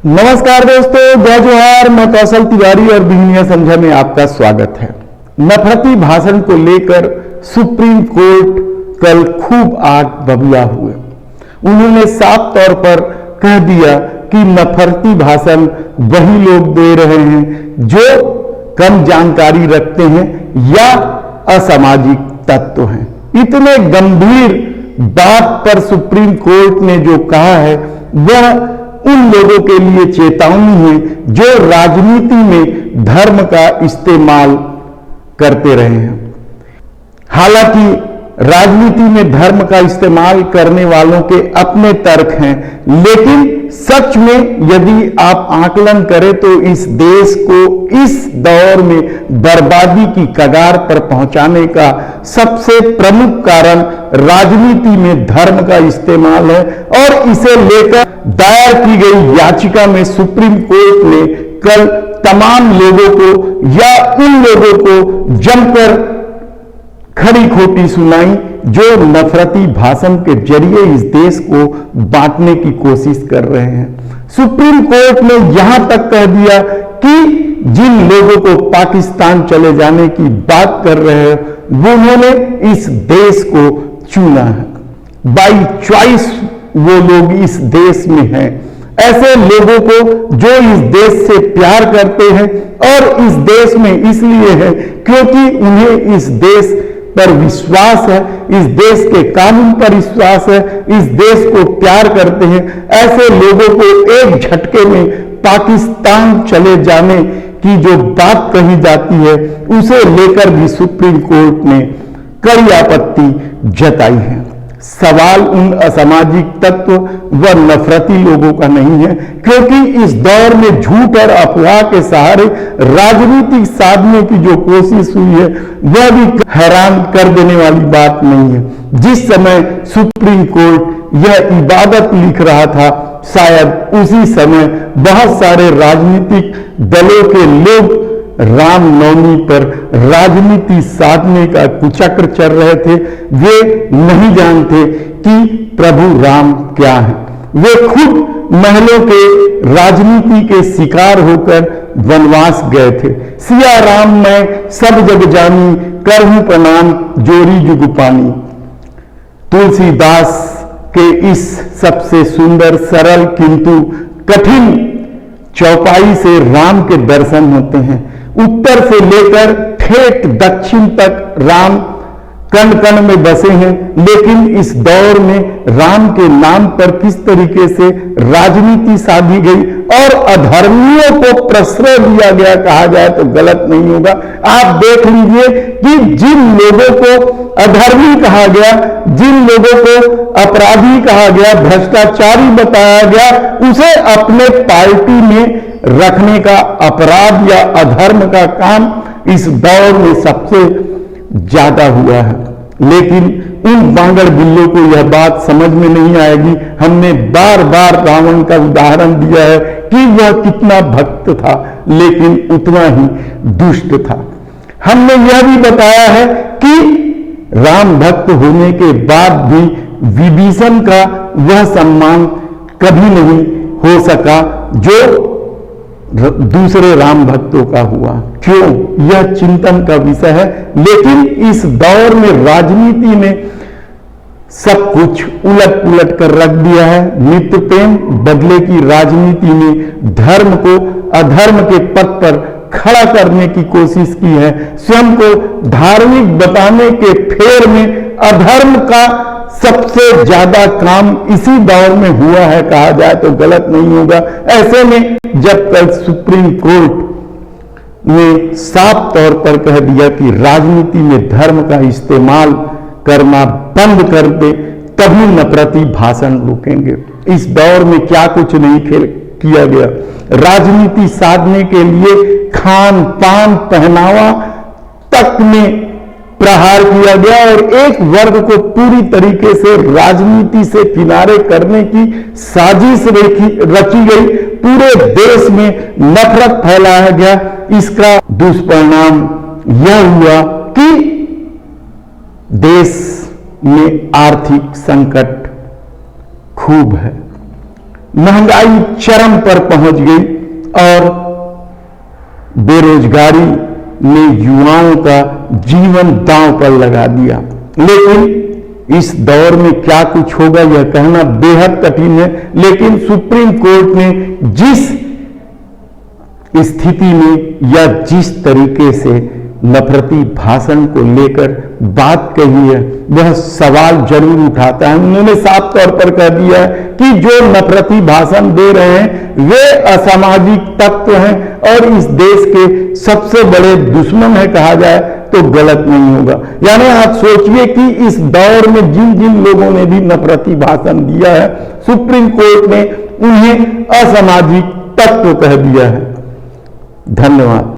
नमस्कार दोस्तों, जय जोहार। मैं कौशल तिवारी और बिहनिया समझा में आपका स्वागत है। नफरती भाषण को लेकर सुप्रीम कोर्ट कल खूब आग बबूला हुए। उन्होंने साफ तौर पर कह दिया कि नफरती भाषण वही लोग दे रहे हैं जो कम जानकारी रखते हैं या असामाजिक तत्व हैं। इतने गंभीर बात पर सुप्रीम कोर्ट ने जो कहा है वह उन लोगों के लिए चेतावनी है जो राजनीति में धर्म का इस्तेमाल करते रहे हैं। हालांकि राजनीति में धर्म का इस्तेमाल करने वालों के अपने तर्क हैं, लेकिन सच में यदि आप आकलन करें तो इस देश को इस दौर में बर्बादी की कगार पर पहुंचाने का सबसे प्रमुख कारण राजनीति में धर्म का इस्तेमाल है। और इसे लेकर दायर की गई याचिका में सुप्रीम कोर्ट ने कल तमाम लोगों को या उन लोगों को जमकर खरी खोटी सुनाई जो नफरती भाषण के जरिए इस देश को बांटने की कोशिश कर रहे हैं। सुप्रीम कोर्ट ने यहां तक कह दिया कि जिन लोगों को पाकिस्तान चले जाने की बात कर रहे हैं वो उन्होंने इस देश को चुना है। बाई चॉइस वो लोग इस देश में हैं। ऐसे लोगों को जो इस देश से प्यार करते हैं और इस देश में इसलिए है क्योंकि उन्हें इस देश पर विश्वास है, इस देश के कानून पर विश्वास है, इस देश को प्यार करते हैं। ऐसे लोगों को एक झटके में पाकिस्तान चले जाने की जो बात कही जाती है उसे लेकर भी सुप्रीम कोर्ट ने कड़ी आपत्ति जताई है। सवाल उन असामाजिक तत्व व नफरती लोगों का नहीं है, क्योंकि इस दौर में झूठ और अफवाह के सहारे राजनीतिक साधने की जो कोशिश हुई है वह भी हैरान कर देने वाली बात नहीं है। जिस समय सुप्रीम कोर्ट यह इबादत लिख रहा था, शायद उसी समय बहुत सारे राजनीतिक दलों के लोग रामनवमी पर राजनीति साधने का कुचक्र चल रहे थे। वे नहीं जानते कि प्रभु राम क्या है। वे खुद महलों के राजनीति के शिकार होकर वनवास गए थे। सिया राम मैं सब जग जानी, करहूं प्रणाम जोरी जुग पानी। तुलसीदास के इस सबसे सुंदर, सरल किंतु कठिन चौपाई से राम के दर्शन होते हैं। उत्तर से लेकर ठेठ दक्षिण तक राम कण कण में बसे हैं, लेकिन इस दौर में राम के नाम पर किस तरीके से राजनीति साधी गई और अधर्मियों को प्रश्रय दिया गया, कहा जाए तो गलत नहीं होगा। आप देख लीजिए कि जिन लोगों को अधर्मी कहा गया, जिन लोगों को अपराधी कहा गया, भ्रष्टाचारी बताया गया, उसे अपने पार्टी में रखने का अपराध या अधर्म का काम इस दौर में सबसे ज्यादा हुआ है। लेकिन उन बांगड़ बिल्लों को यह बात समझ में नहीं आएगी। हमने बार बार रावण का उदाहरण दिया है कि वह कितना भक्त था लेकिन उतना ही दुष्ट था। हमने यह भी बताया है कि राम भक्त होने के बाद भी विभीषण का वह सम्मान कभी नहीं हो सका जो दूसरे राम भक्तों का हुआ। क्यों? यह चिंतन का विषय है। लेकिन इस दौर में राजनीति ने सब कुछ उलट पुलट कर रख दिया है। मित्र प्रेम बदले की राजनीति में धर्म को अधर्म के पथ पर खड़ा करने की कोशिश की है। स्वयं को धार्मिक बताने के फेर में अधर्म का सबसे ज्यादा काम इसी दौर में हुआ है, कहा जाए तो गलत नहीं होगा। ऐसे में जब कल सुप्रीम कोर्ट ने साफ तौर पर कह दिया कि राजनीति में धर्म का इस्तेमाल करना बंद कर दे, तभी नफरती भाषण रोकेंगे। इस दौर में क्या कुछ नहीं किया गया। राजनीति साधने के लिए खान पान पहनावा तक में प्रहार किया गया और एक वर्ग को पूरी तरीके से राजनीति से किनारे करने की साजिश रची गई। पूरे देश में नफरत फैलाया गया। इसका दुष्परिणाम यह हुआ कि देश में आर्थिक संकट खूब है। महंगाई चरम पर पहुंच गई और बेरोजगारी ने युवाओं का जीवन दांव पर लगा दिया। लेकिन इस दौर में क्या कुछ होगा यह कहना बेहद कठिन है। लेकिन सुप्रीम कोर्ट ने जिस स्थिति में या जिस तरीके से नफरती भाषण को लेकर बात कही है वह सवाल जरूर उठाता है। उन्होंने साफ तौर पर कह दिया है कि जो नफरती भाषण दे रहे हैं वे असामाजिक तत्व हैं और इस देश के सबसे बड़े दुश्मन है कहा जाए तो गलत नहीं होगा। यानी आप सोचिए कि इस दौर में जिन जिन लोगों ने भी नफरती भाषण दिया है सुप्रीम कोर्ट ने उन्हें असामाजिक तत्व कह दिया है। धन्यवाद।